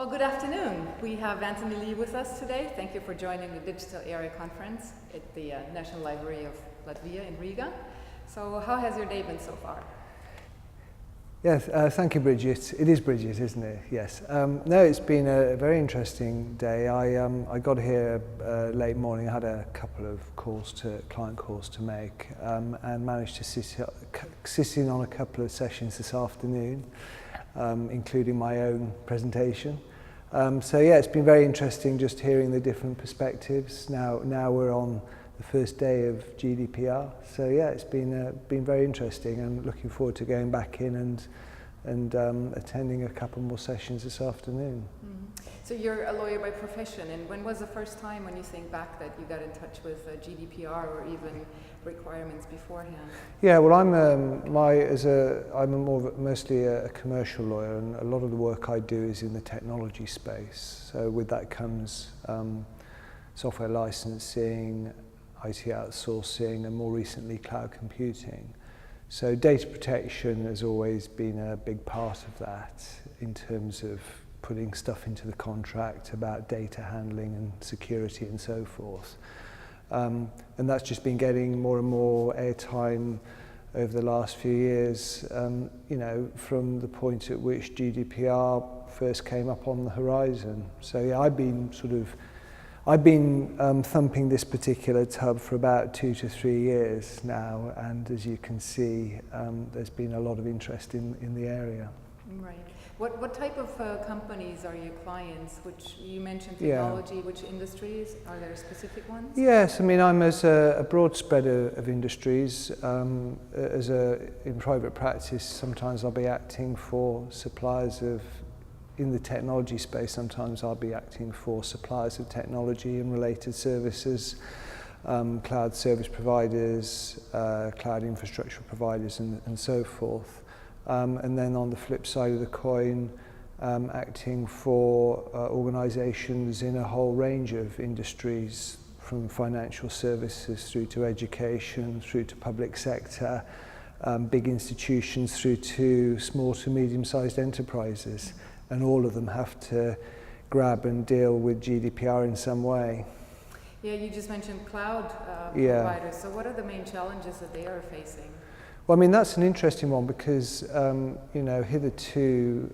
Well, good afternoon. We have Anthony Lee with us today. Thank you for joining the Digital Area Conference at the National Library of Latvia in Riga. So how has your day been so far? Yes, thank you, Bridget. It is Bridget, isn't it? Yes. No, it's been a very interesting day. I got here late morning. I had a couple of client calls to make, and managed to sit in on a couple of sessions this afternoon, including my own presentation. So yeah, it's been very interesting just hearing the different perspectives. Now we're on the first day of GDPR. So yeah, it's been very interesting, and looking forward to going back in and attending a couple more sessions this afternoon. Mm-hmm. So you're a lawyer by profession, and when was the first time, when you think back, that you got in touch with GDPR or even requirements beforehand? Yeah, well, I'm mostly a commercial lawyer, and a lot of the work I do is in the technology space. So with that comes software licensing, IT outsourcing, and more recently cloud computing. So data protection has always been a big part of that, in terms of putting stuff into the contract about data handling and security and so forth. And that's just been getting more and more airtime over the last few years, you know, from the point at which GDPR first came up on the horizon. So yeah, I've been thumping this particular tub for about 2 to 3 years now, and as you can see, there's been a lot of interest in the area. Right. What type of companies are your clients? Which you mentioned technology, yeah. Which industries? Are there specific ones? Yes, I mean, I'm as a broad spread of industries. In private practice, sometimes I'll be acting for suppliers in the technology space. Sometimes I'll be acting for suppliers of technology and related services, cloud service providers, cloud infrastructure providers, and so forth. And then on the flip side of the coin, acting for organisations in a whole range of industries, from financial services through to education, through to public sector, big institutions through to small to medium-sized enterprises. And all of them have to grab and deal with GDPR in some way. Yeah, you just mentioned cloud providers. So what are the main challenges that they are facing? Well, I mean, that's an interesting one because, you know, hitherto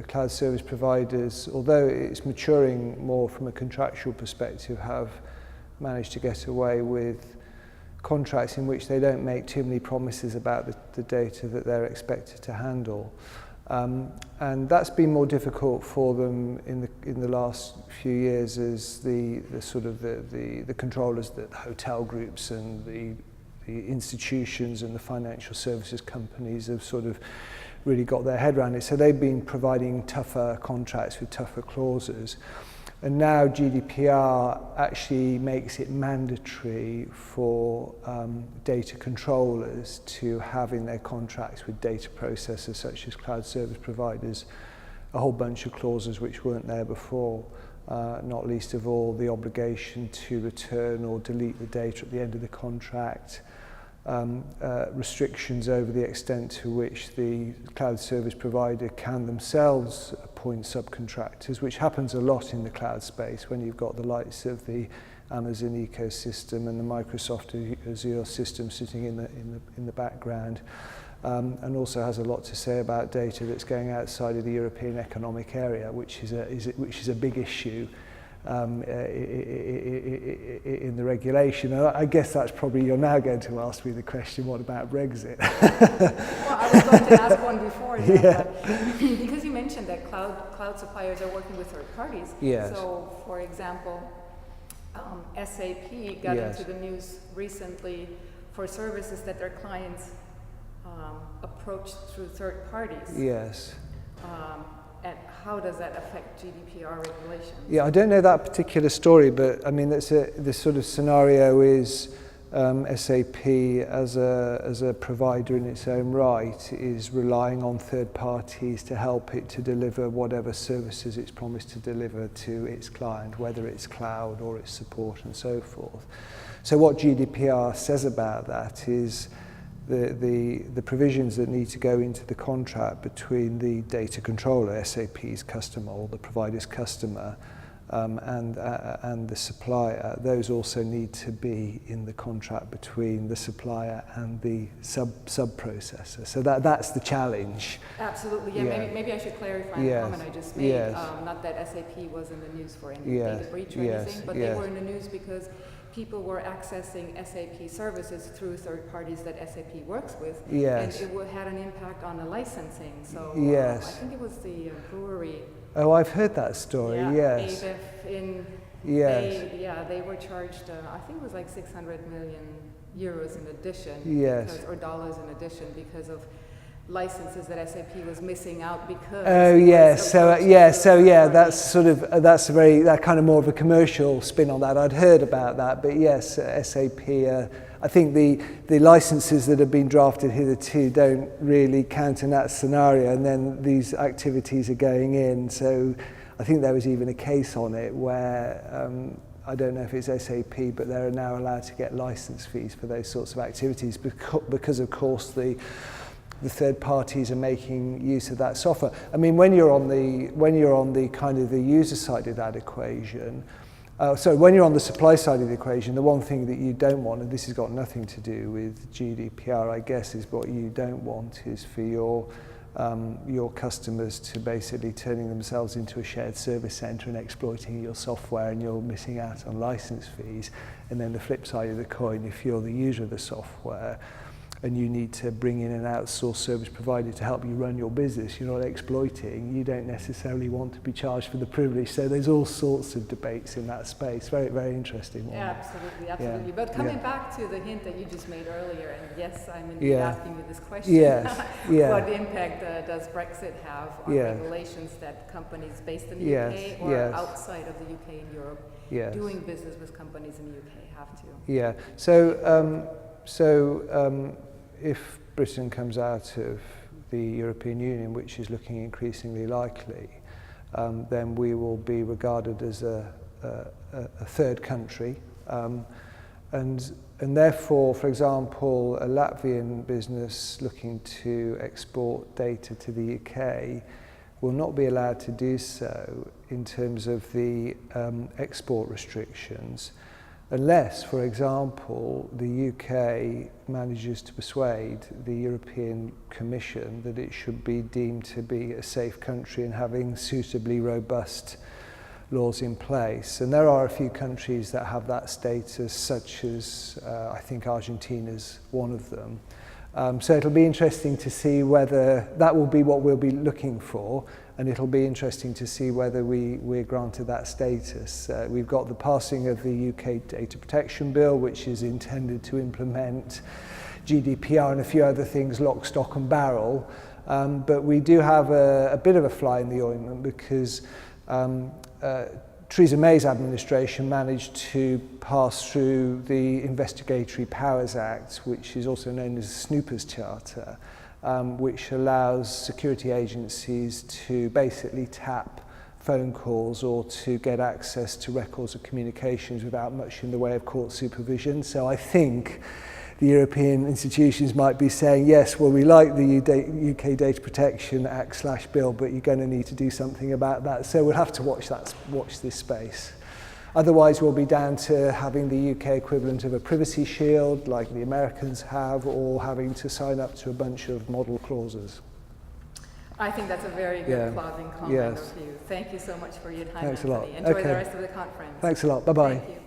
cloud service providers, although it's maturing more from a contractual perspective, have managed to get away with contracts in which they don't make too many promises about the data that they're expected to handle. And that's been more difficult for them in the last few years, as the controllers, the hotel groups and the institutions and the financial services companies have sort of really got their head around it. So they've been providing tougher contracts with tougher clauses. And now GDPR actually makes it mandatory for data controllers to have in their contracts with data processors such as cloud service providers a whole bunch of clauses which weren't there before, not least of all the obligation to return or delete the data at the end of the contract, restrictions over the extent to which the cloud service provider can themselves appoint subcontractors, which happens a lot in the cloud space when you've got the likes of the Amazon ecosystem and the Microsoft Azure system sitting in the background, and also has a lot to say about data that's going outside of the European Economic Area, which is a big issue in the regulation. And I guess that's probably, you're now going to ask me the question, what about RegZ? Well, I was going to ask one before, yeah. Because you mentioned that cloud suppliers are working with third parties. Yes. So, for example, SAP got yes. into the news recently for services that their clients approached through third parties. Yes. And how does that affect GDPR regulations? Yeah, I don't know that particular story, but I mean, this sort of scenario is SAP as a provider in its own right is relying on third parties to help it to deliver whatever services it's promised to deliver to its client, whether it's cloud or its support and so forth. So what GDPR says about that is the provisions that need to go into the contract between the data controller, SAP's customer, or the provider's customer, and the supplier, those also need to be in the contract between the supplier and the sub-processor. So that's the challenge. Absolutely, yeah. Maybe I should clarify the comment I just made. Not that SAP was in the news for any data breach or anything, but they were in the news because people were accessing SAP services through third parties that SAP works with, and it had an impact on the licensing. So I think it was the brewery. Oh, I've heard that story, yes. They were charged, I think it was like 600 million euros in addition, or dollars in addition, because of licenses that SAP was missing out because. Oh yes, that's sort of that kind of more of a commercial spin on that. I'd heard about that, but yes, SAP. I think the licenses that have been drafted hitherto don't really count in that scenario, and then these activities are going in. So I think there was even a case on it where I don't know if it's SAP, but they're now allowed to get license fees for those sorts of activities because of course the third parties are making use of that software. I mean, when you're on the kind of the user side of that equation, when you're on the supply side of the equation, the one thing that you don't want, and this has got nothing to do with GDPR, I guess, is what you don't want is for your customers to basically turning themselves into a shared service center and exploiting your software, and you're missing out on license fees. And then the flip side of the coin, if you're the user of the software, and you need to bring in an outsourced service provider to help you run your business, you're not exploiting, you don't necessarily want to be charged for the privilege. So there's all sorts of debates in that space. Very, very interesting one. Yeah, absolutely. But coming back to the hint that you just made earlier, and yes, I'm indeed asking you this question. What impact does Brexit have on regulations that companies based in the UK or outside of the UK and Europe doing business with companies in the UK have to? Yeah, if Britain comes out of the European Union, which is looking increasingly likely, then we will be regarded as a third country. And therefore, for example, a Latvian business looking to export data to the UK will not be allowed to do so in terms of the export restrictions, unless, for example, the UK manages to persuade the European Commission that it should be deemed to be a safe country and having suitably robust laws in place. And there are a few countries that have that status, such as I think Argentina's one of them. So it'll be interesting to see whether that will be what we'll be looking for, and it'll be interesting to see whether we're granted that status. We've got the passing of the UK Data Protection Bill, which is intended to implement GDPR and a few other things, lock, stock and barrel. But we do have a bit of a fly in the ointment because Theresa May's administration managed to pass through the Investigatory Powers Act, which is also known as the Snoopers Charter, which allows security agencies to basically tap phone calls or to get access to records of communications without much in the way of court supervision. So I think the European institutions might be saying, yes, well, we like the UK Data Protection Act/bill, but you're going to need to do something about that. So we'll have to watch this space. Otherwise, we'll be down to having the UK equivalent of a privacy shield, like the Americans have, or having to sign up to a bunch of model clauses. I think that's a very good closing comment of you. Thank you so much for your time, Thanks Anthony. a lot. Enjoy the rest of the conference. Thanks a lot. Bye-bye. Thank you.